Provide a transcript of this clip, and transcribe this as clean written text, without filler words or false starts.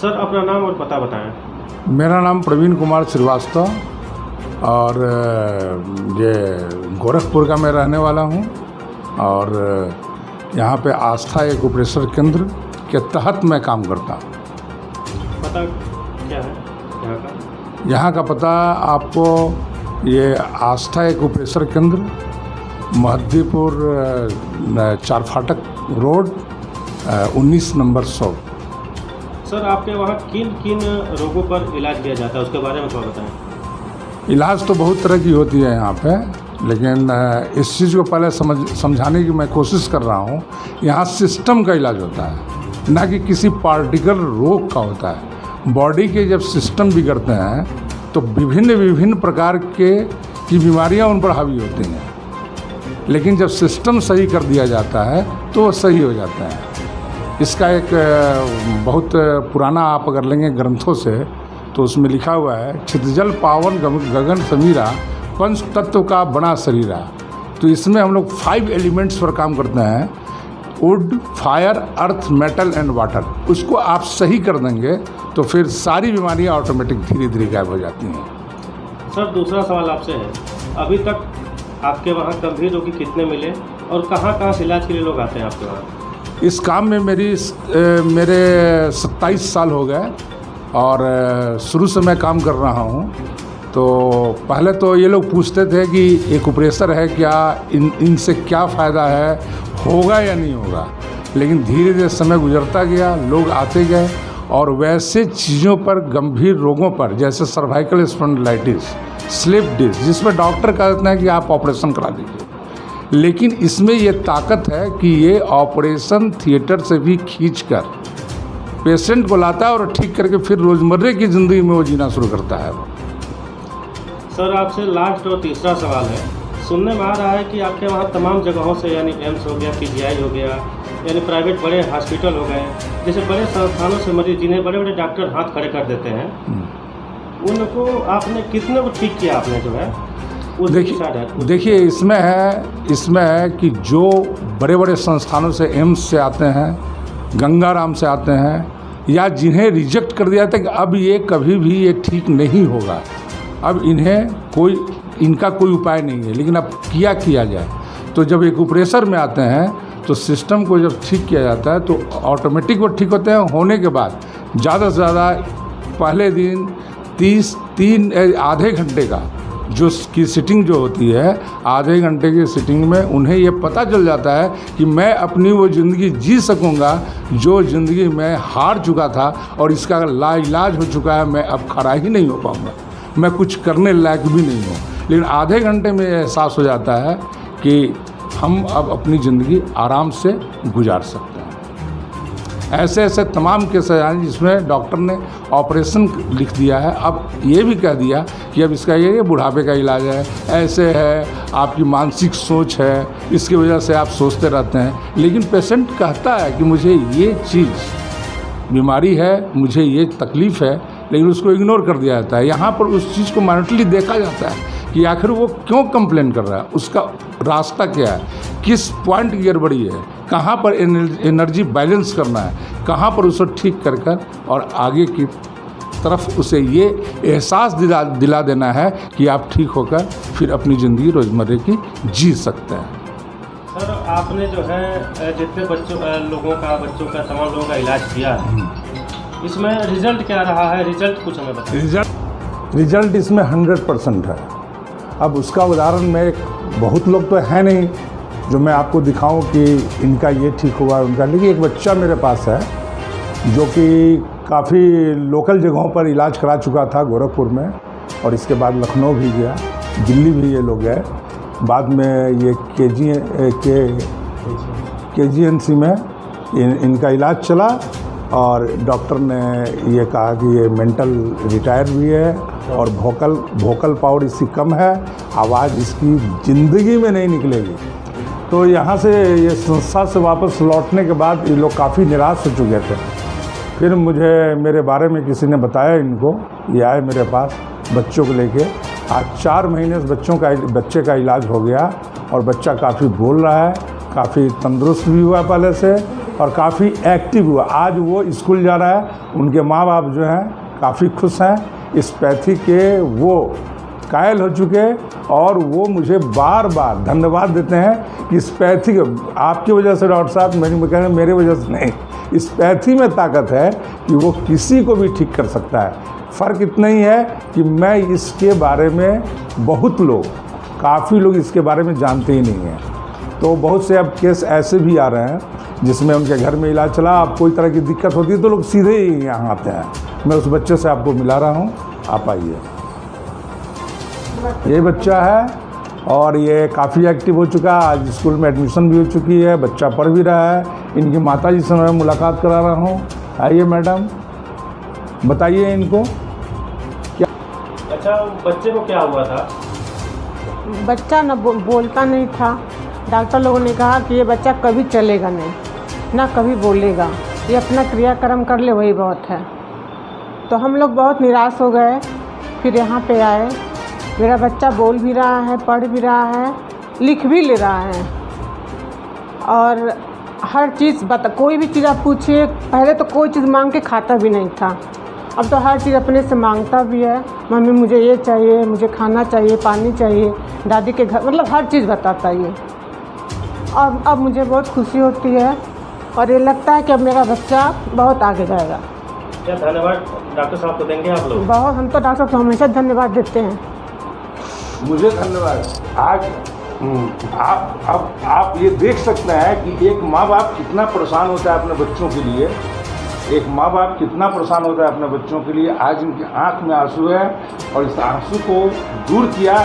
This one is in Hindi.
सर अपना नाम और पता बताएं। मेरा नाम प्रवीण कुमार श्रीवास्तव और ये गोरखपुर का मैं रहने वाला हूँ और यहाँ पे आस्था एक ऑपरेशन केंद्र के तहत मैं काम करता हूँ। पता क्या है यहाँ का? यहाँ का पता आपको ये आस्था एक ऑपरेशन केंद्र महदीपुर 4 फाटक रोड 19 नंबर 100। सर आपके वहाँ किन किन रोगों पर इलाज किया जाता है उसके बारे में थोड़ा बताएं। इलाज तो बहुत तरह की होती है यहाँ पे, लेकिन इस चीज़ को पहले समझाने की मैं कोशिश कर रहा हूँ। यहाँ सिस्टम का इलाज होता है, ना कि किसी पार्टिकुलर रोग का होता है। बॉडी के जब सिस्टम बिगड़ते हैं तो विभिन्न प्रकार की बीमारियाँ उन पर हावी होती हैं, लेकिन जब सिस्टम सही कर दिया जाता है तो वो सही हो जाता है। इसका एक बहुत पुराना आप अगर लेंगे ग्रंथों से तो उसमें लिखा हुआ है, छितजल पावन गगन समीरा पंच तत्व का बना शरीरा। तो इसमें हम लोग 5 एलिमेंट्स पर काम करते हैं, would, fire, earth, metal and water. उसको आप सही कर देंगे तो फिर सारी बीमारियां ऑटोमेटिक धीरे धीरे गायब हो जाती हैं। सर दूसरा सवाल आपसे है, अभी तक आपके वहाँ गंभीर रोगी कितने मिले और कहाँ से इलाज के लिए लोग आते हैं आपके वहाँ? इस काम में मेरे 27 साल हो गए और शुरू से मैं काम कर रहा हूँ। तो पहले तो ये लोग पूछते थे कि एक ऑपरेशन है क्या, इनसे क्या फ़ायदा है, होगा या नहीं होगा। लेकिन धीरे धीरे समय गुजरता गया, लोग आते गए और वैसे चीज़ों पर, गंभीर रोगों पर, जैसे सर्वाइकल स्पॉन्डिलाइटिस, स्लिप डिस्क, जिसमें डॉक्टर कहते हैं कि आप ऑपरेशन करा दीजिए, लेकिन इसमें ये ताकत है कि ये ऑपरेशन थिएटर से भी खींचकर पेशेंट को लाता है और ठीक करके फिर रोज़मर्रे की ज़िंदगी में वो जीना शुरू करता है। सर आपसे लास्ट और तीसरा सवाल है, सुनने में आ रहा है कि आपके वहाँ तमाम जगहों से, यानी एम्स हो गया, PGI हो गया, यानी प्राइवेट बड़े हॉस्पिटल हो गए, जैसे बड़े संस्थानों से मरीज जिन्हें बड़े बड़े डॉक्टर हाथ खड़े कर देते हैं, उनको आपने कितने को ठीक किया आपने जो है? देखिए इसमें है कि जो बड़े बड़े संस्थानों से, एम्स से आते हैं, गंगाराम से आते हैं, या जिन्हें रिजेक्ट कर दिया था कि अब ये कभी भी ये ठीक नहीं होगा, अब इनका कोई उपाय नहीं है, लेकिन अब किया जाए। तो जब एक ऑपरेशन में आते हैं तो सिस्टम को जब ठीक किया जाता है तो ऑटोमेटिक वो ठीक होते हैं। होने के बाद ज़्यादा से ज़्यादा पहले दिन आधे घंटे का की सिटिंग जो होती है, आधे घंटे की सिटिंग में उन्हें ये पता चल जाता है कि मैं अपनी वो ज़िंदगी जी सकूंगा जो ज़िंदगी में हार चुका था और इसका लाइलाज हो चुका है, मैं अब खड़ा ही नहीं हो पाऊंगा, मैं कुछ करने लायक भी नहीं हूँ। लेकिन आधे घंटे में एहसास हो जाता है कि हम अब अपनी ज़िंदगी आराम से गुजार सकते हैं। ऐसे तमाम केस हैं जिसमें डॉक्टर ने ऑपरेशन लिख दिया है, अब ये भी कह दिया कि अब इसका ये बुढ़ापे का इलाज है, ऐसे है, आपकी मानसिक सोच है, इसकी वजह से आप सोचते रहते हैं। लेकिन पेशेंट कहता है कि मुझे ये चीज़ बीमारी है, मुझे ये तकलीफ़ है, लेकिन उसको इग्नोर कर दिया जाता है। यहाँ पर उस चीज़ को मॉनिटरली देखा जाता है कि आखिर वो क्यों कंप्लेन कर रहा है, उसका रास्ता क्या है, किस पॉइंट की गड़बड़ी है, कहाँ पर एनर्जी बैलेंस करना है, कहाँ पर उसे ठीक कर और आगे की तरफ उसे ये एहसास दिला देना है कि आप ठीक होकर फिर अपनी ज़िंदगी रोज़मर्रे की जी सकते हैं। सर आपने जो है जितने बच्चों का तमाम लोगों का इलाज किया है, इसमें रिजल्ट क्या रहा है? रिजल्ट कुछ हमें बताइए। रिजल्ट इसमें 100% है। अब उसका उदाहरण में बहुत लोग तो है नहीं जो मैं आपको दिखाऊं कि इनका ये ठीक हुआ उनका, लेकिन एक बच्चा मेरे पास है जो कि काफ़ी लोकल जगहों पर इलाज करा चुका था, गोरखपुर में, और इसके बाद लखनऊ भी गया, दिल्ली भी ये लोग गए। बाद में ये KGNC में इनका इलाज चला और डॉक्टर ने ये कहा कि ये मेंटल रिटायर भी है और वोकल पावर इसकी कम है, आवाज़ इसकी ज़िंदगी में नहीं निकलेगी। तो यहाँ से ये संस्था से वापस लौटने के बाद ये लोग काफ़ी निराश हो चुके थे। फिर मुझे मेरे बारे में किसी ने बताया, इनको ये आए मेरे पास बच्चों को लेके। आज 4 महीने से बच्चे का इलाज हो गया और बच्चा काफ़ी बोल रहा है काफ़ी तंदुरुस्त भी हुआ पहले से और काफ़ी एक्टिव हुआ। आज वो स्कूल जा रहा है, उनके माँ बाप जो हैं काफ़ी खुश हैं। इस पैथी के वो कायल हो चुके और वो मुझे बार बार धन्यवाद देते हैं कि इस पैथी आपकी वजह से डॉक्टर साहब, मेरी वजह से नहीं, इस पैथी में ताकत है कि वो किसी को भी ठीक कर सकता है। फ़र्क इतना ही है कि मैं इसके बारे में काफ़ी लोग इसके बारे में जानते ही नहीं हैं। तो बहुत से अब केस ऐसे भी आ रहे हैं जिसमें उनके घर में इलाज चला, अब कोई तरह की दिक्कत होती है तो लोग सीधे ही यहाँ आते हैं। मैं उस बच्चे से आपको मिला रहा हूँ, आप आइए। ये बच्चा है और ये काफ़ी एक्टिव हो चुका है, आज स्कूल में एडमिशन भी हो चुकी है, बच्चा पढ़ भी रहा है। इनकी माताजी से मैं मुलाकात करा रहा हूँ। आइए मैडम, बताइए इनको क्या। अच्छा, बच्चे को क्या हुआ था? बच्चा न बोलता नहीं था। डॉक्टर लोगों ने कहा कि ये बच्चा कभी चलेगा नहीं, ना कभी बोलेगा, ये अपना क्रियाक्रम कर ले वही बहुत है। तो हम लोग बहुत निराश हो गए। फिर यहाँ पे आए। मेरा बच्चा बोल भी रहा है, पढ़ भी रहा है, लिख भी ले रहा है और हर चीज़ कोई भी चीज़ आप पूछिए, पहले तो कोई चीज़ मांग के खाता भी नहीं था, अब तो हर चीज़ अपने से मांगता भी है। मम्मी मुझे ये चाहिए, मुझे खाना चाहिए, पानी चाहिए, दादी के घर, मतलब हर चीज़ बताता है ये। अब मुझे बहुत खुशी होती है और ये लगता है कि अब मेरा बच्चा बहुत आगे जाएगा। क्या धन्यवाद डॉक्टर साहब को देंगे आप लोग? बहुत, हम तो डॉक्टर साहब को हमेशा धन्यवाद देते हैं। मुझे धन्यवाद। आज आप ये देख सकते हैं कि एक माँ बाप कितना परेशान होता है अपने बच्चों के लिए, एक माँ बाप कितना परेशान होता है अपने बच्चों के लिए। आज इनकी आंख में आंसू है और इस आंसू को दूर किया